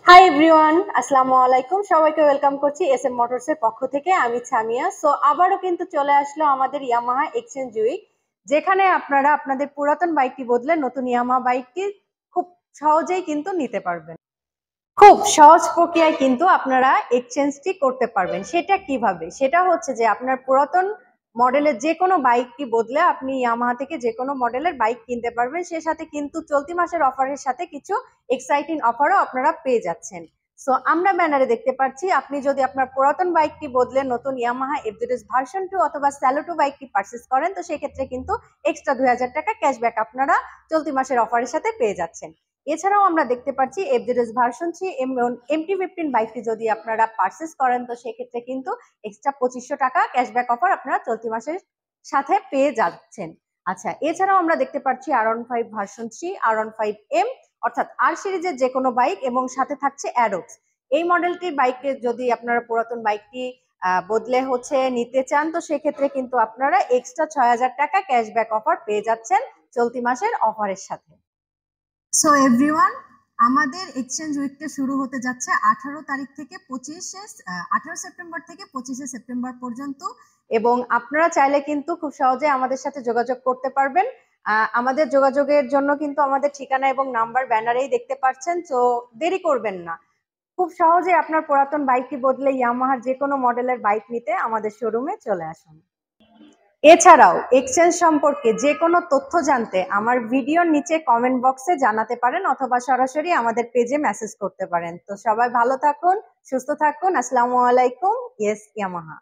Hi everyone, আসসালামু আলাইকুম। সবাইকে ওয়েলকাম করছি এস এম মোটরস এর পক্ষ থেকে। আমি ছামিয়া। সো আবারও কিন্তু চলে আসলো আমাদের ইয়ামাহা এক্সচেঞ্জ উইক, যেখানে আপনারা আপনাদের পুরাতন বাইকটি বদলে নতুন ইয়ামাহা বাইকটি খুব সহজেই কিন্তু নিতে পারবেন। খুব সহজ প্রক্রিয়ায় কিন্তু আপনারা এক্সচেঞ্জটি করতে পারবেন। সেটা কিভাবে? সেটা হচ্ছে যে আপনার পুরাতন মডেলের যে কোনো বাইকটি বদলে আপনি ইয়ামাহা থেকে যে কোনো মডেলের বাইক কিনতে পারবেন। সে সাথে কিন্তু চলতি মাসের অফারের সাথে কিছু এক্সাইটিং অফারও আপনারা পেয়ে যাচ্ছেন। সো আমরা ব্যানারে দেখতে পাচ্ছি, আপনি যদি আপনার পুরাতন বাইকটি বদলে নতুন ইয়ামাহা এফজেডএস ভার্সন 2 অথবা স্যালো 2 বাইকটি পারচেজ করেন, তো সেক্ষেত্রে কিন্তু এক্সট্রা 2000 টাকা ক্যাশব্যাক আপনারা চলতি মাসের অফারের সাথে পেয়ে যাচ্ছেন। এছাড়াও আমরা দেখতে পাচ্ছি এফজেডএস ভার্সন 3 MT-15 বাইকটি যদি আপনারা পারচেজ করেন, তো সেক্ষেত্রে কিন্তু এক্সট্রা 2500 টাকা ক্যাশব্যাক অফার আপনারা চলতি মাসের সাথে পেয়ে যাচ্ছেন। আচ্ছা, এছাড়াও আমরা দেখতে পাচ্ছি R15 ভার্সন 3, R15M অর্থাৎ আর সিরিজের যে কোনো বাইক এবং সাথে থাকছে অ্যাডোক্স। এই মডেলটির বাইকে যদি আপনারা পুরাতন বাইকটি বদলে নিতে চান, তো সেক্ষেত্রে কিন্তু আপনারা এক্সট্রা 6000 টাকা ক্যাশব্যাক অফার পেয়ে যাচ্ছেন চলতি মাসের অফারের সাথে। সো এভরিওয়ান, আমাদের এক্সচেঞ্জ উইকটা শুরু হতে যাচ্ছে 18 তারিখ থেকে 18 সেপ্টেম্বর থেকে 25 সেপ্টেম্বর পর্যন্ত, এবং আপনারা চাইলে কিন্তু খুব সহজে আমাদের সাথে যোগাযোগ করতে পারবেন। আমাদের যোগাযোগের জন্য কিন্তু আমাদের ঠিকানা এবং নাম্বার ব্যানারেই দেখতে পাচ্ছেন। তো দেরি করবেন না, খুব সহজে আপনার পুরাতন বাইকটি বদলে ইয়ামাহার যে কোনো মডেলের বাইক নিতে আমাদের শোরুমে চলে আসুন। এছাড়াও এক্সচেঞ্জ সম্পর্কে যে কোনো তথ্য জানতে আমার ভিডিওর নিচে কমেন্ট বক্সে জানাতে পারেন অথবা সরাসরি আমাদের পেজে মেসেজ করতে পারেন। তো সবাই ভালো থাকুন, সুস্থ থাকুন। আসসালামু আলাইকুম। Yes Yamaha.